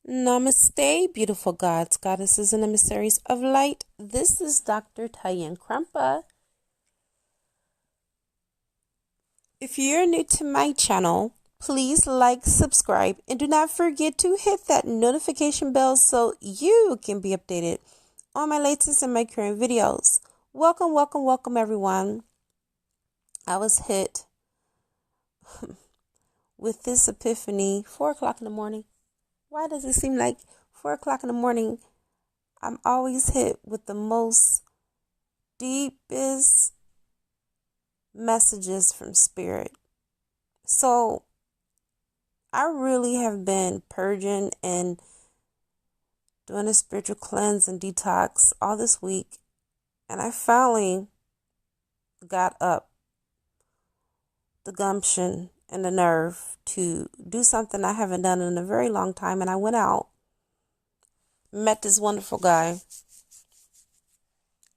Namaste, beautiful gods, goddesses, and emissaries of light. This is Dr. Tayan Krumpa. If you're new to my channel, please like, subscribe, and do not forget to hit that notification bell so you can be updated on my latest and my current videos. Welcome, welcome, welcome, everyone. I was hit with this epiphany 4 o'clock in the morning. Why does it seem like 4 o'clock in the morning I'm always hit with the most deepest messages from spirit? So I really have been purging and doing a spiritual cleanse and detox all this week, and I finally got up the gumption and the nerve to do something I haven't done in a very long time. And I went out, met this wonderful guy,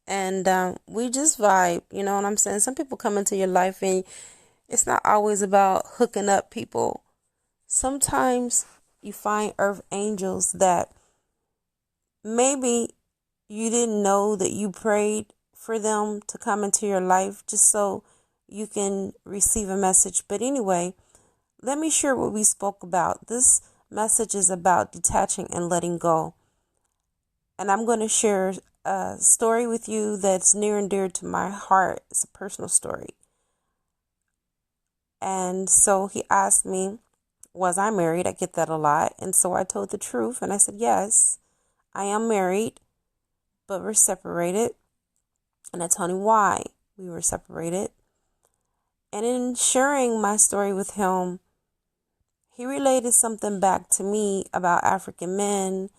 and we just vibe. You know what I'm saying? Some people come into your life and it's not always about hooking up people. Sometimes you find earth angels that maybe you didn't know that you prayed for them to come into your life just so you can receive a message. But anyway, let me share what we spoke about. This message is about detaching and letting go. And I'm going to share a story with you that's near and dear to my heart. It's a personal story. And so he asked me, was I married? I get that a lot. And so I told the truth. And I said, yes, I am married, but we're separated. And I told him why we were separated. And in sharing my story with him, he related something back to me about African men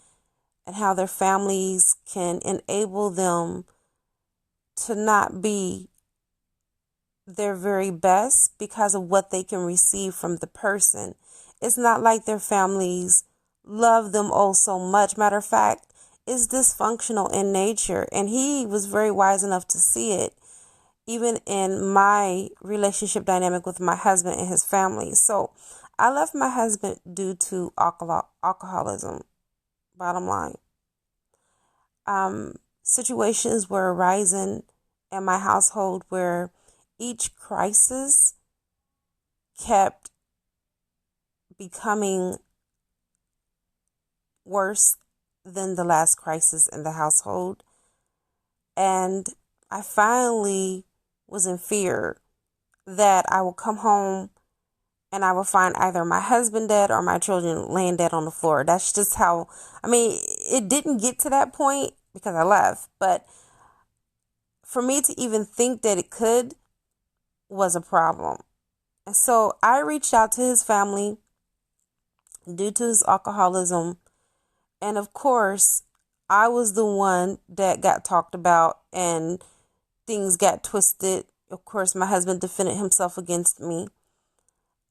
and how their families can enable them to not be their very best because of what they can receive from the person. It's not like their families love them oh so much. Matter of fact, it's dysfunctional in nature. And he was very wise enough to see it, even in my relationship dynamic with my husband and his family. So I left my husband due to alcoholism, bottom line. Situations were arising in my household where each crisis kept becoming worse than the last crisis in the household. And I finally was in fear that I would come home and I would find either my husband dead or my children laying dead on the floor. That's just how, it didn't get to that point because I left. But for me to even think that it could was a problem. And so I reached out to his family due to his alcoholism. And of course, I was the one that got talked about and things got twisted. Of course, my husband defended himself against me.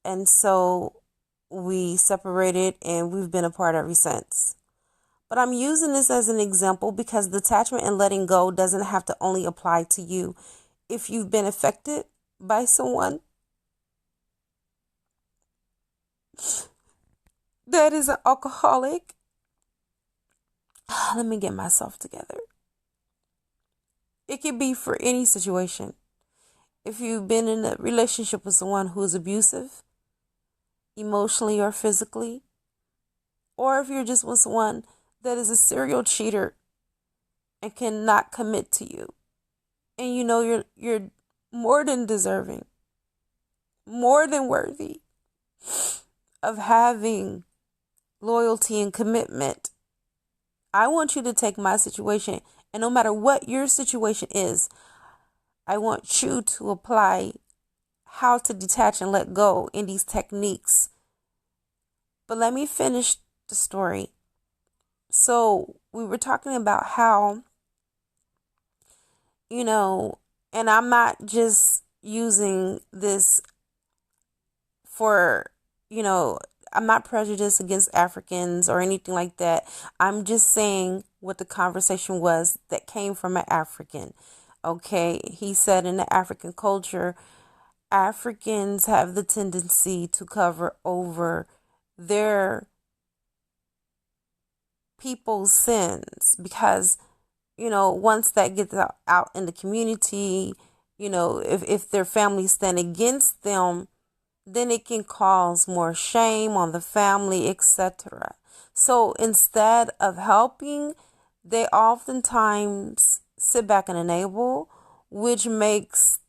And so we separated and we've been apart ever since. But I'm using this as an example because detachment and letting go doesn't have to only apply to you. If you've been affected by someone that is an alcoholic, let me get myself together. It could be for any situation. If you've been in a relationship with someone who is abusive, emotionally or physically, or if you're just with someone that is a serial cheater and cannot commit to you, and you know you're more than deserving, more than worthy of having loyalty and commitment, I want you to take my situation, and no matter what your situation is, I want you to apply how to detach and let go in these techniques. But let me finish the story. So we were talking about how, and I'm not just using this for, I'm not prejudiced against Africans or anything like that. I'm just saying what the conversation was that came from an African. Okay, he said in the African culture, Africans have the tendency to cover over their people's sins, because, once that gets out in the community, if their families stand against them, then it can cause more shame on the family, etc. So instead of helping, they oftentimes sit back and enable, which makes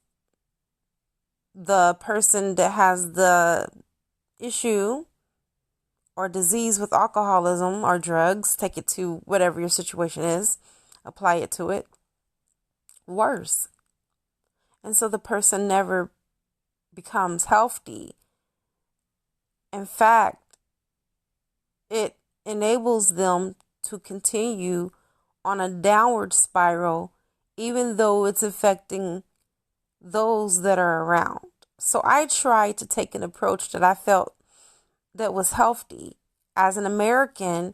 the person that has the issue or disease with alcoholism or drugs, take it to whatever your situation is, apply it to it, worse. And so the person never becomes healthy. In fact, it enables them to continue on a downward spiral, even though it's affecting those that are around. So I tried to take an approach that I felt that was healthy. As an American,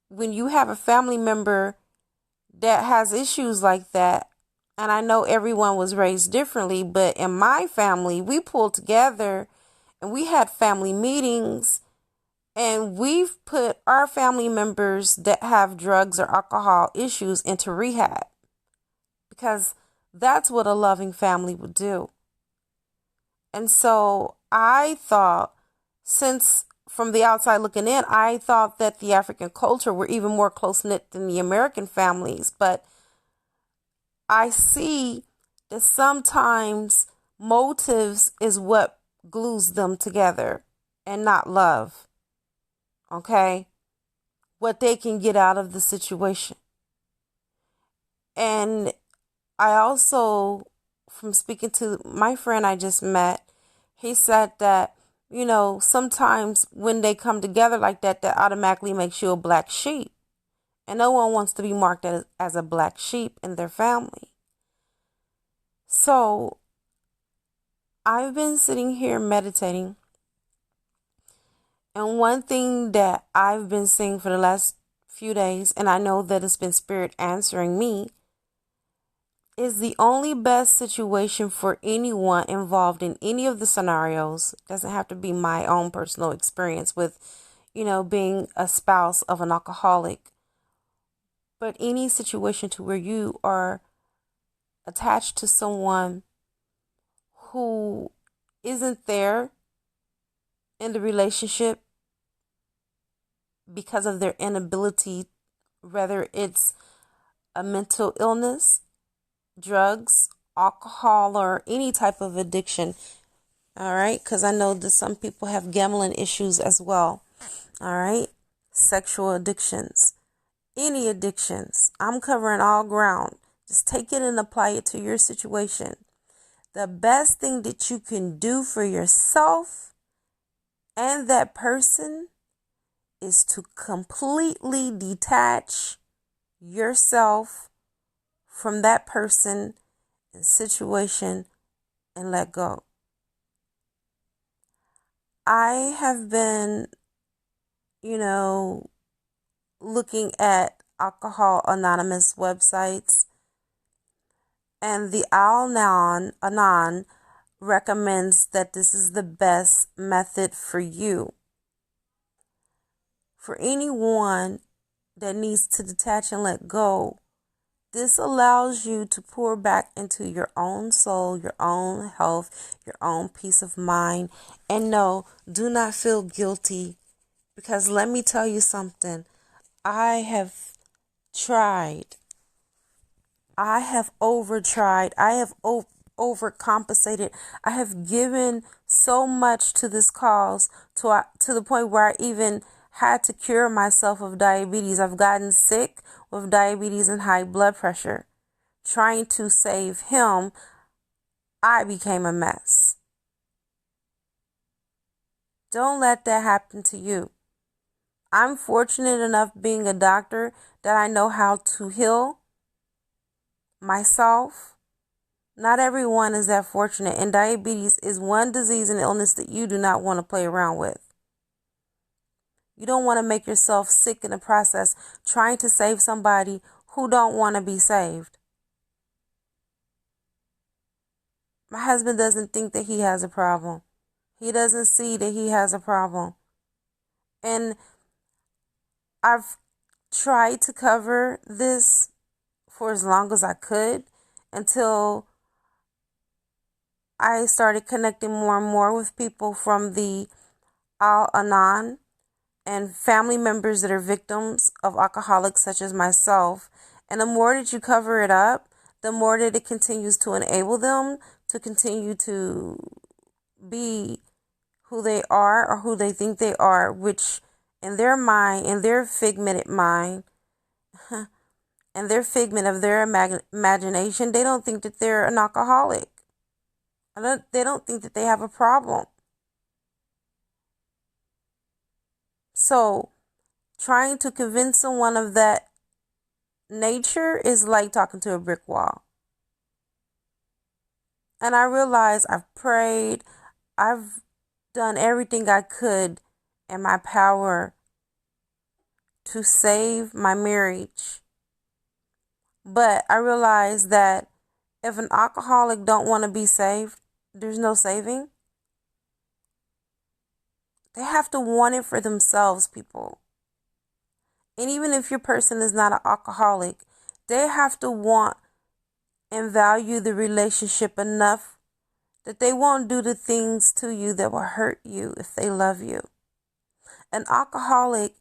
when you have a family member that has issues like that, and I know everyone was raised differently, but in my family, we pulled together and we had family meetings, and we've put our family members that have drugs or alcohol issues into rehab, because that's what a loving family would do. And so I thought, since from the outside looking in, I thought that the African culture were even more close-knit than the American families. But I see that sometimes motives is what glues them together and not love. Okay? What they can get out of the situation. And I also, from speaking to my friend I just met, he said that, sometimes when they come together like that, that automatically makes you a black sheep. And no one wants to be marked as a black sheep in their family. So I've been sitting here meditating. And one thing that I've been seeing for the last few days, and I know that it's been Spirit answering me, is the only best situation for anyone involved in any of the scenarios. Doesn't have to be my own personal experience with, being a spouse of an alcoholic, but any situation to where you are attached to someone who isn't there in the relationship because of their inability, whether it's a mental illness, drugs, alcohol, or any type of addiction. All right, because I know that some people have gambling issues as well. All right, sexual addictions, any addictions. I'm covering all ground. Just take it and apply it to your situation. The best thing that you can do for yourself and that person is to completely detach yourself from that person and situation and let go. I have been, looking at Alcohol Anonymous websites, and the Al-Anon recommends that this is the best method for you. For anyone that needs to detach and let go, this allows you to pour back into your own soul, your own health, your own peace of mind. And no, do not feel guilty, because let me tell you something. I have tried. I have overtried. I have overcompensated. I have given so much to this cause to the point where I even had to cure myself of diabetes. I've gotten sick with diabetes and high blood pressure. Trying to save him, I became a mess. Don't let that happen to you. I'm fortunate enough, being a doctor, that I know how to heal myself. Not everyone is that fortunate, and diabetes is one disease and illness that you do not want to play around with. You don't want to make yourself sick in the process trying to save somebody who don't want to be saved. My husband doesn't think that he has a problem. He doesn't see that he has a problem. And I've tried to cover this for as long as I could until I started connecting more and more with people from the Al-Anon and family members that are victims of alcoholics such as myself. And the more that you cover it up, the more that it continues to enable them to continue to be who they are or who they think they are, which in their mind, in their figmented mind, and their figment of their imagination, they don't think that they're an alcoholic. They don't think that they have a problem. So trying to convince someone of that nature is like talking to a brick wall. And I realize I've prayed, I've done everything I could in my power to save my marriage. But I realize that if an alcoholic don't want to be saved, there's no saving. They have to want it for themselves, people. And even if your person is not an alcoholic, they have to want and value the relationship enough that they won't do the things to you that will hurt you if they love you. An alcoholic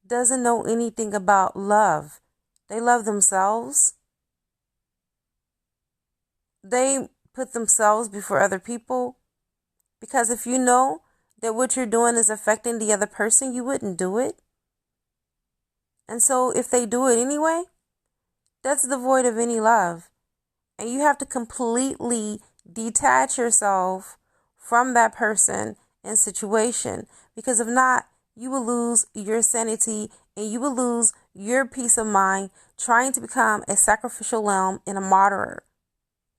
doesn't know anything about love. They love themselves. They put themselves before other people. Because if you know that what you're doing is affecting the other person, you wouldn't do it. And so if they do it anyway, that's devoid of any love. And you have to completely detach yourself from that person and situation. Because if not, you will lose your sanity and you will lose your peace of mind trying to become a sacrificial lamb and a martyr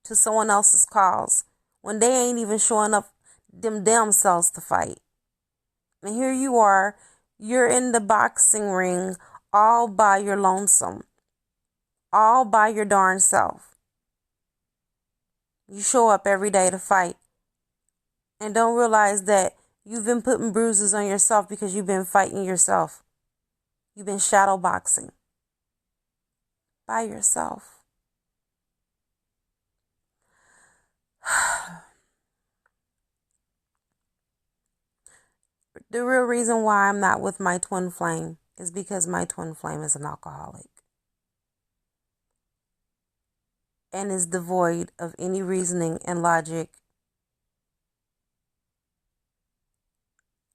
to someone else's cause when they ain't even showing up them damn selves to fight. And here you are, you're in the boxing ring all by your lonesome, all by your darn self. You show up every day to fight and don't realize that you've been putting bruises on yourself because you've been fighting yourself. You've been shadow boxing by yourself. The real reason why I'm not with my twin flame is because my twin flame is an alcoholic and is devoid of any reasoning and logic.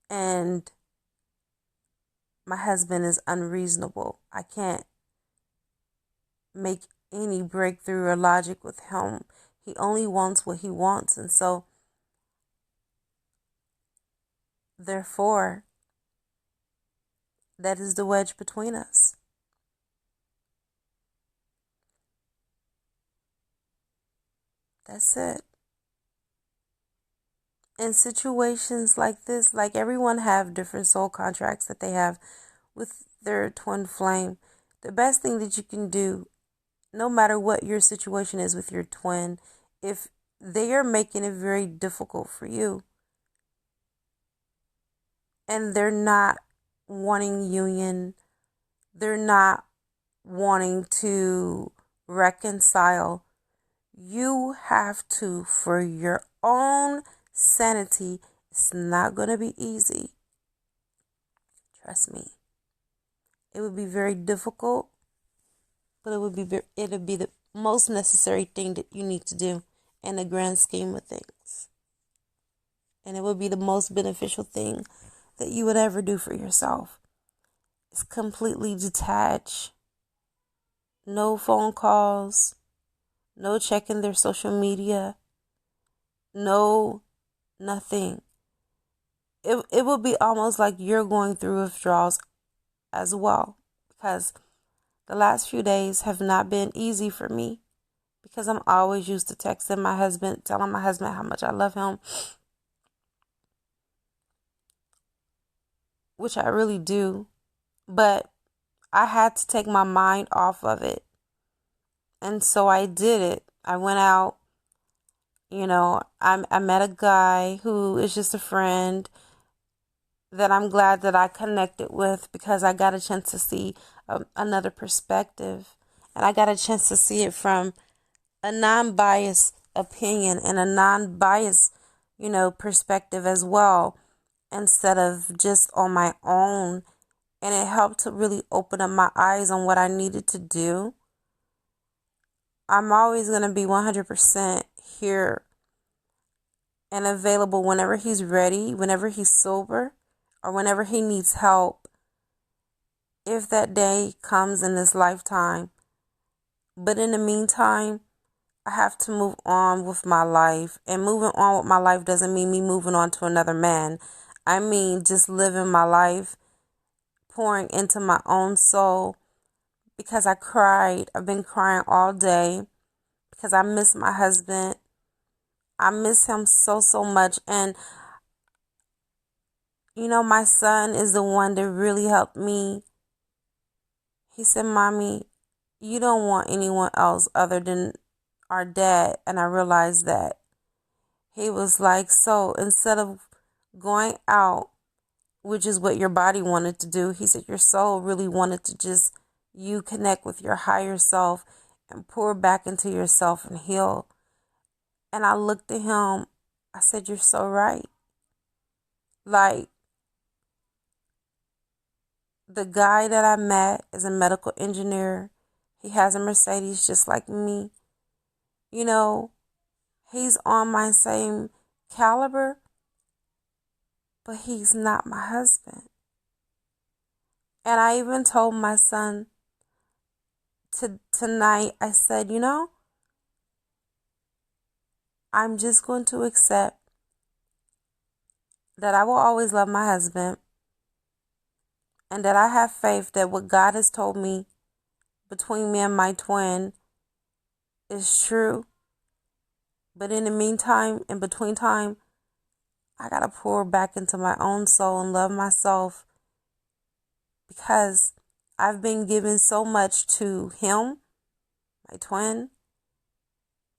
And my husband is unreasonable. I can't make any breakthrough or logic with him. He only wants what he wants. And so, therefore, that is the wedge between us. That's it. In situations like this, like everyone have different soul contracts that they have with their twin flame. The best thing that you can do, no matter what your situation is with your twin, if they are making it very difficult for you and they're not wanting union, they're not wanting to reconcile, you have to, for your own sanity, it's not going to be easy. Trust me. It would be very difficult, but it would be the most necessary thing that you need to do in the grand scheme of things. And it would be the most beneficial thing that you would ever do for yourself. It's completely detach. No phone calls. No checking their social media. No nothing. It will be almost like you're going through withdrawals as well, because the last few days have not been easy for me because I'm always used to texting my husband, telling my husband how much I love him, which I really do, but I had to take my mind off of it. And so I did it. I went out, I met a guy who is just a friend that I'm glad that I connected with, because I got a chance to see another perspective, and I got a chance to see it from a non-biased opinion and a non-biased, perspective as well, instead of just on my own. And it helped to really open up my eyes on what I needed to do. I'm always going to be 100% here and available whenever he's ready, whenever he's sober, or whenever he needs help, if that day comes in this lifetime. But in the meantime, I have to move on with my life. And moving on with my life doesn't mean me moving on to another man. I mean just living my life, pouring into my own soul, because I cried. I've been crying all day because I miss my husband. I miss him so, so much. And, my son is the one that really helped me. He said, "Mommy, you don't want anyone else other than our dad." And I realized that. He was like, "So instead of going out, which is what your body wanted to do," he said, "your soul really wanted to just you connect with your higher self and pour back into yourself and heal." And I looked at him. I said, "You're so right." Like, the guy that I met is a medical engineer. He has a Mercedes just like me. He's on my same caliber, but he's not my husband. And I even told my son tonight, I said, I'm just going to accept that I will always love my husband, and that I have faith that what God has told me between me and my twin is true. But in the meantime, in between time, I got to pour back into my own soul and love myself, because I've been given so much to him, my twin.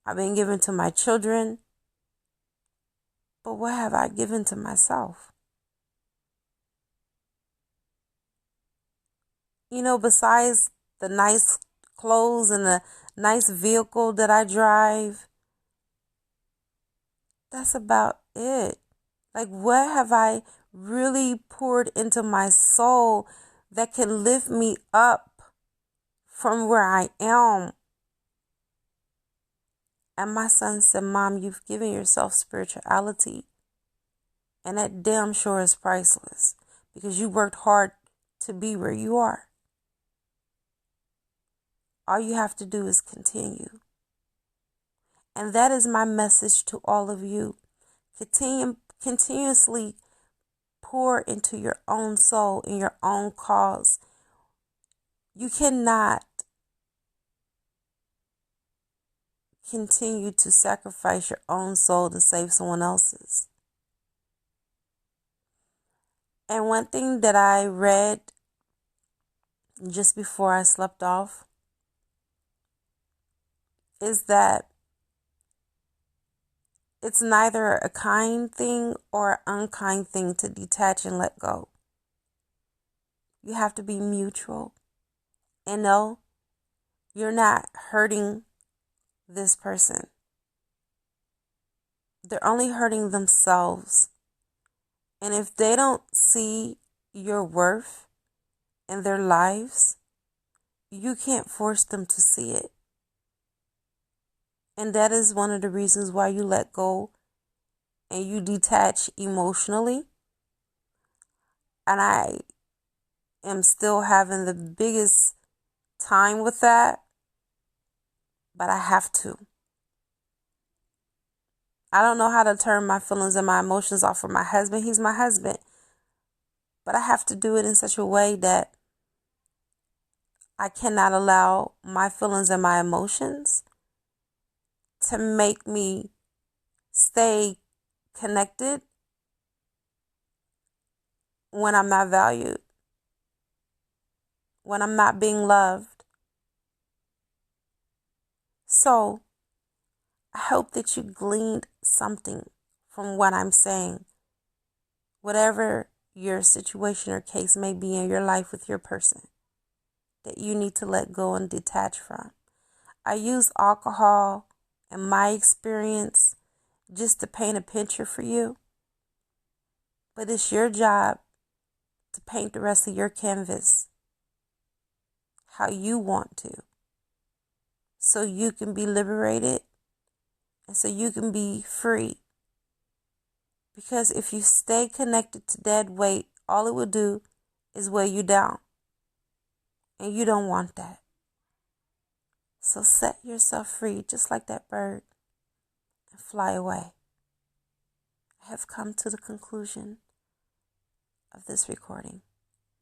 I've been given to my children. But what have I given to myself? Besides the nice clothes and the nice vehicle that I drive, that's about it. Like, what have I really poured into my soul that can lift me up from where I am? And my son said, "Mom, you've given yourself spirituality. And that damn sure is priceless, because you worked hard to be where you are. All you have to do is continue." And that is my message to all of you. Continuously pour into your own soul and your own cause. You cannot continue to sacrifice your own soul to save someone else's. And one thing that I read just before I slept off is that it's neither a kind thing or an unkind thing to detach and let go. You have to be mutual. And no, you're not hurting this person. They're only hurting themselves. And if they don't see your worth in their lives, you can't force them to see it. And that is one of the reasons why you let go and you detach emotionally. And I am still having the biggest time with that, but I have to. I don't know how to turn my feelings and my emotions off for my husband. He's my husband. But I have to do it in such a way that I cannot allow my feelings and my emotions to make me stay connected when I'm not valued, when I'm not being loved. So I hope that you gleaned something from what I'm saying. Whatever your situation or case may be in your life with your person that you need to let go and detach from. I use alcohol and my experience just to paint a picture for you, but it's your job to paint the rest of your canvas how you want to, so you can be liberated and so you can be free. Because if you stay connected to dead weight, all it will do is weigh you down. And you don't want that. So set yourself free, just like that bird, and fly away. I have come to the conclusion of this recording.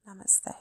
Namaste.